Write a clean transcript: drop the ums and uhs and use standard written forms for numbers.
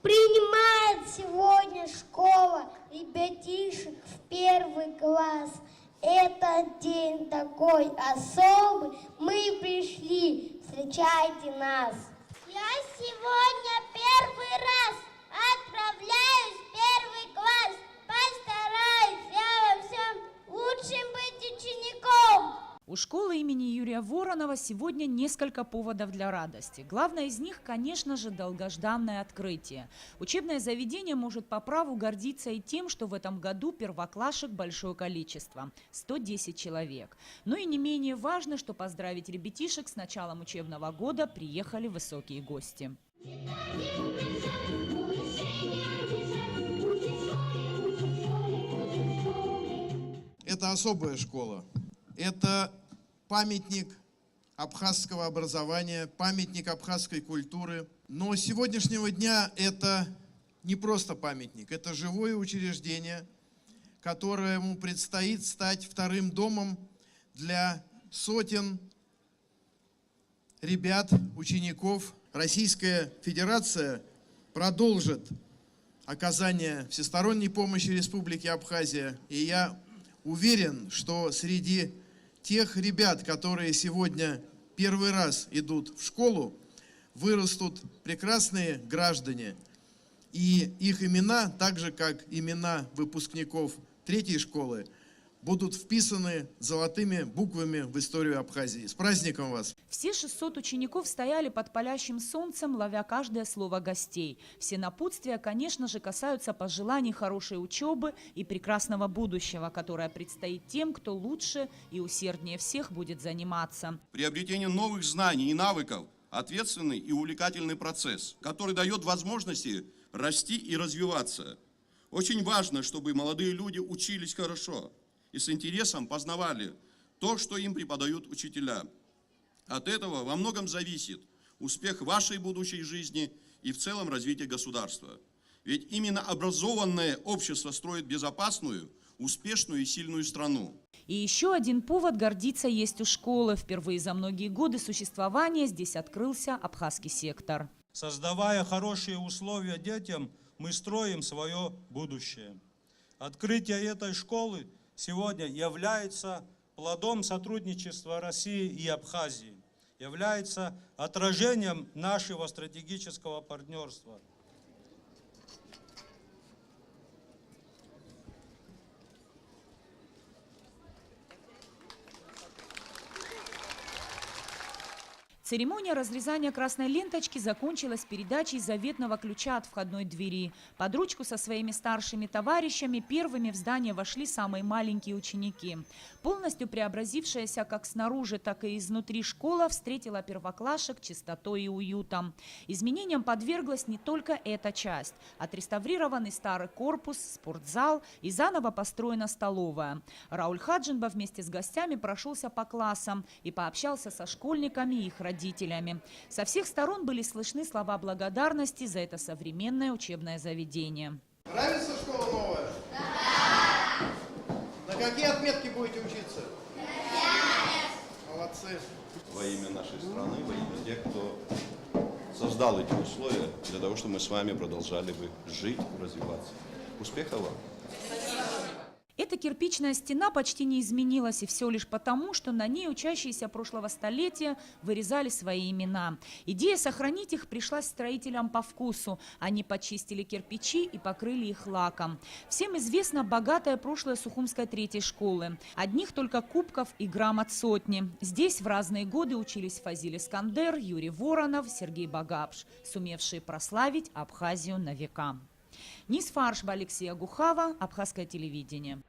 Принимает сегодня школа ребятишек в 1 класс. Этот день такой особый, мы пришли, встречайте нас. Я сегодня 1 раз отправляюсь в 1 класс. Постараюсь я во всем лучшим быть учеником. У школы имени Юрия Воронова сегодня несколько поводов для радости. Главное из них, конечно же, долгожданное открытие. Учебное заведение может по праву гордиться и тем, что в этом году первоклашек большое количество – 110 человек. Но и не менее важно, что поздравить ребятишек с началом учебного года приехали высокие гости. Это особая школа. Это памятник абхазского образования, памятник абхазской культуры. Но с сегодняшнего дня это не просто памятник, это живое учреждение, которому предстоит стать вторым домом для сотен ребят, учеников. Российская Федерация продолжит оказание всесторонней помощи Республике Абхазия. И я уверен, что среди тех ребят, которые сегодня 1 раз идут в школу, вырастут прекрасные граждане. И их имена, так же как имена выпускников 3-й школы, будут вписаны золотыми буквами в историю Абхазии. С праздником вас! Все 600 учеников стояли под палящим солнцем, ловя каждое слово гостей. Все напутствия, конечно же, касаются пожеланий хорошей учебы и прекрасного будущего, которое предстоит тем, кто лучше и усерднее всех будет заниматься. Приобретение новых знаний и навыков – ответственный и увлекательный процесс, который дает возможности расти и развиваться. Очень важно, чтобы молодые люди учились хорошо и с интересом познавали то, что им преподают учителя. От этого во многом зависит успех вашей будущей жизни и в целом развитие государства. Ведь именно образованное общество строит безопасную, успешную и сильную страну. И еще один повод гордиться есть у школы. Впервые за многие годы существования здесь открылся абхазский сектор. Создавая хорошие условия детям, мы строим свое будущее. Открытие этой школы сегодня является плодом сотрудничества России и Абхазии, является отражением нашего стратегического партнерства. Церемония разрезания красной ленточки закончилась передачей заветного ключа от входной двери. Под ручку со своими старшими товарищами первыми в здание вошли самые маленькие ученики. Полностью преобразившаяся как снаружи, так и изнутри школа встретила первоклашек чистотой и уютом. Изменениям подверглась не только эта часть. Отреставрированный старый корпус, спортзал и заново построена столовая. Рауль Хаджинба вместе с гостями прошелся по классам и пообщался со школьниками и их родителями. Со всех сторон были слышны слова благодарности за это современное учебное заведение. Нравится школа новая? Да! На какие отметки будете учиться? Да! Молодцы! Во имя нашей страны, во имя тех, кто создал эти условия для того, чтобы мы с вами продолжали бы жить, развиваться. Успехов вам! Эта кирпичная стена почти не изменилась, и все лишь потому, что на ней учащиеся прошлого столетия вырезали свои имена. Идея сохранить их пришлась строителям по вкусу. Они почистили кирпичи и покрыли их лаком. Всем известно богатое прошлое Сухумской 3-й школы. Одних только кубков и грамот сотни. Здесь в разные годы учились Фазиль Искандер, Юрий Воронов, Сергей Багапш, сумевшие прославить Абхазию на века. Нисфаршба, Алексея Гухава, Абхазское телевидение.